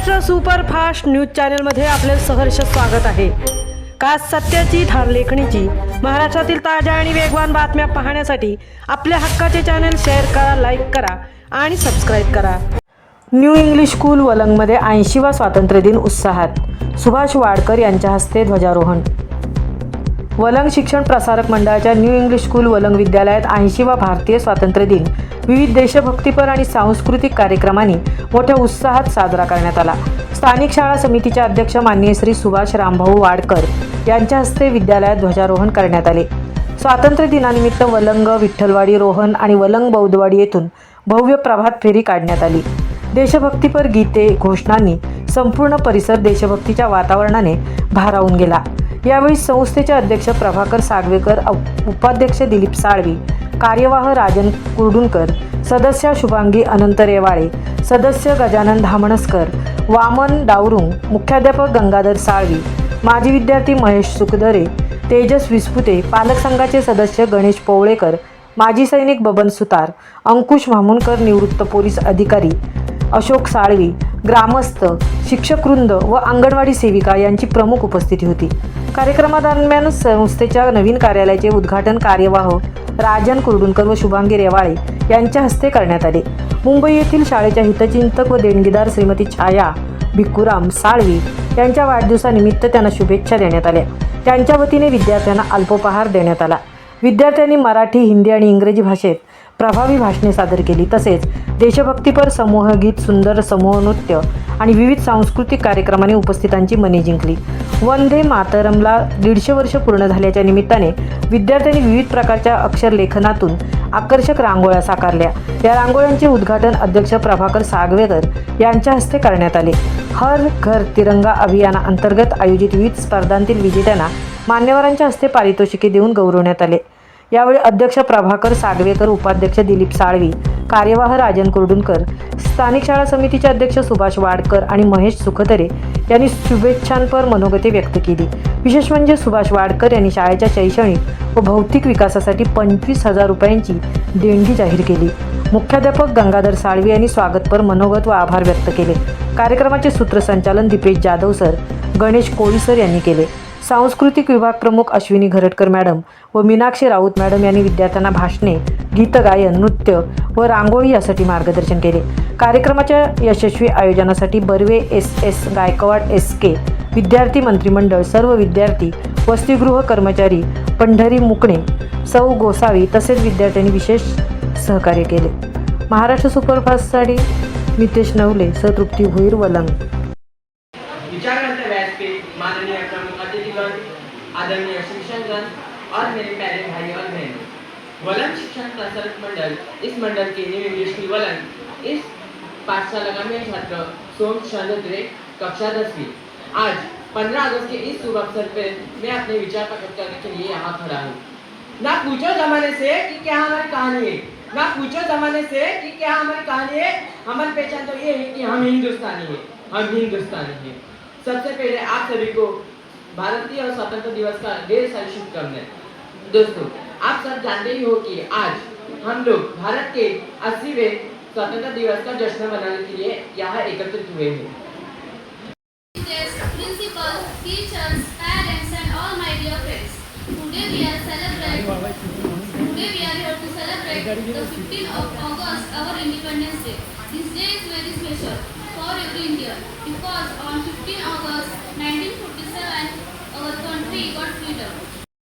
Maharashtra superfast news चॅनलमध्ये आपले सहर्ष स्वागत आहे। खास सत्याची धार लेखणीची महाराष्ट्रातील ताज्या आणि वेगवान बातम्या पाहण्यासाठी आपल्या हक्काचे चॅनल शेअर करा, लाईक करा आणि सबस्क्राईब करा। न्यू इंग्लिश स्कूल वलंगमध्ये 80वा स्वातंत्र्य दिन उत्साहात, सुभाष वाडकर यांच्या हस्ते ध्वजारोहण। वलंग शिक्षण प्रसारक मंडळाच्या न्यू इंग्लिश स्कूल वलंग विद्यालयात 80वा भारतीय स्वातंत्र्य दिन विविध देशभक्तीपर आणि सांस्कृतिक कार्यक्रमांनी मोठ्या उत्साहात साजरा करण्यात आला। स्थानिक शाळा समितीचे अध्यक्ष माननीय श्री सुभाष रामभाऊ वाडकर यांच्या हस्ते विद्यालयात ध्वजारोहण करण्यात आले। स्वातंत्र्य दिनानिमित्त वलंग, विठ्ठलवाडी, रोहन आणि वलंग बौद्धवाडी येथून भव्य प्रभात फेरी काढण्यात आली। देशभक्तीपर गीते, घोषणांनी संपूर्ण परिसर देशभक्तीच्या वातावरणाने भारावून गेला। यावेळी संस्थेचे अध्यक्ष प्रभाकर सागवेकर, उपाध्यक्ष दिलीप साळवी, कार्यवाह राजन कुर्डुनकर, सदस्य शुभांगी अनंत रेवाळे, सदस्य गजानन धामणसकर, वामन डावरुंग, मुख्याध्यापक गंगाधर साळवी, माजी विद्यार्थी महेश सुखदरे, तेजस विस्पुते, पालक संघाचे सदस्य गणेश पोवळेकर, माजी सैनिक बबन सुतार, अंकुश भामुनकर, निवृत्त पोलीस अधिकारी अशोक साळवी, ग्रामस्थ, शिक्षकवृंद व अंगणवाडी सेविका यांची प्रमुख उपस्थिती होती। कार्यक्रमादरम्यान संस्थेच्या नवीन कार्यालयाचे उद्घाटन कार्यवाह राजन कुर्डुनकर व शुभांगी रेवाळे यांच्या हस्ते करण्यात आले। मुंबई येथील शाळेच्या हितचिंतक व देणगीदार श्रीमती छाया भिक्खुराम साळवी यांच्या वाढदिवसानिमित्त त्यांना शुभेच्छा देण्यात आल्या। त्यांच्या वतीने विद्यार्थ्यांना अल्पोपहार देण्यात आला। विद्यार्थ्यांनी मराठी, हिंदी आणि इंग्रजी भाषेत प्रभावी भाषणे सादर केली। तसेच देशभक्तीपर समूहगीत, सुंदर समूह नृत्य आणि विविध सांस्कृतिक कार्यक्रमांनी उपस्थितांची मने जिंकली। वंदे मातरमला 150 वर्ष पूर्ण झाल्याच्या निमित्ताने विद्यार्थ्यांनी विविध प्रकारच्या अक्षरलेखनातून आकर्षक रांगोळ्या साकारल्या। या रांगोळ्यांचे उद्घाटन अध्यक्ष प्रभाकर सागवेकर यांच्या हस्ते करण्यात आले। हर घर तिरंगा अभियानाअंतर्गत आयोजित विविध स्पर्धांतील विजेत्यांना मान्यवरांच्या हस्ते पारितोषिके देऊन गौरवण्यात आले। यावेळी अध्यक्ष प्रभाकर सागवेकर, उपाध्यक्ष दिलीप साळवी, कार्यवाह राजन कुर्डुनकर, स्थानिक शाळा समितीचे अध्यक्ष सुभाष वाडकर आणि महेश सुखदरे यांनी शुभेच्छांपर मनोगते व्यक्त केली। विशेष म्हणजे सुभाष वाडकर यांनी शाळेच्या शैक्षणिक व भौतिक विकासासाठी 25,000 रुपयांची देणगी जाहीर केली। मुख्याध्यापक गंगाधर साळवी यांनी स्वागतपर मनोगत व आभार व्यक्त केले। कार्यक्रमाचे सूत्रसंचालन दीपेश जाधव सर, गणेश कोळी सर यांनी केले। सांस्कृतिक विभाग प्रमुख अश्विनी घरटकर मॅडम व मीनाक्षी राऊत मॅडम यांनी विद्यार्थ्यांना भाषणे, गीतगायन, नृत्य व रांगोळी यासाठी मार्गदर्शन केले। कार्यक्रमाच्या यशस्वी आयोजनासाठी बर्वे SS गायकवाड SK, विद्यार्थी मंत्रिमंडळ, सर्व विद्यार्थी, वसतिगृह कर्मचारी, पंढरी मुकणे, सौ गोसावी तसेच विद्यार्थ्यांनी विशेष सहकार्य केले। महाराष्ट्र सुपरफास्टसाठी मितेश नवले, तृप्ती भोईर, वलंग। माननीय प्रमुख अतिथिगण, आदरणीय शिक्षकगण और मेरे प्यारे भाई और बहन, वलंग शिक्षण प्रसारक मंडल, इस मंडल के न्यू इंग्लिश स्कूल वलंग इस पाठशाला का मैं छात्र सोम चंद्रे, कक्षा 10वीं। आज 15 अगस्त के इस शुभ अवसर पर मैं अपने विचार प्रकट करने के लिए यहाँ खड़ा हूँ। ना पूछो जमाने से कि क्या हमारी कहानी है, ना पूछो जमाने से कि क्या हमारी कहानी है। हमारी पहचान तो ये है कि हम हिंदुस्तानी हैं, हम हिंदुस्तानी हैं। सबसे पहले आप सभी को भारतीय स्वतंत्रता दिवस का ढेर सारी शुभकामनाएं। दोस्तों, आप सब जानते ही हो कि आज हम लोग भारत के 80वें स्वतंत्रता दिवस का जश्न मनाने के लिए यहाँ एकत्रित हुए हैं। Principals, teachers, parents and all my dear friends, today we are here to celebrate the 15th of August, our Independence Day. This day is very special for every Indian because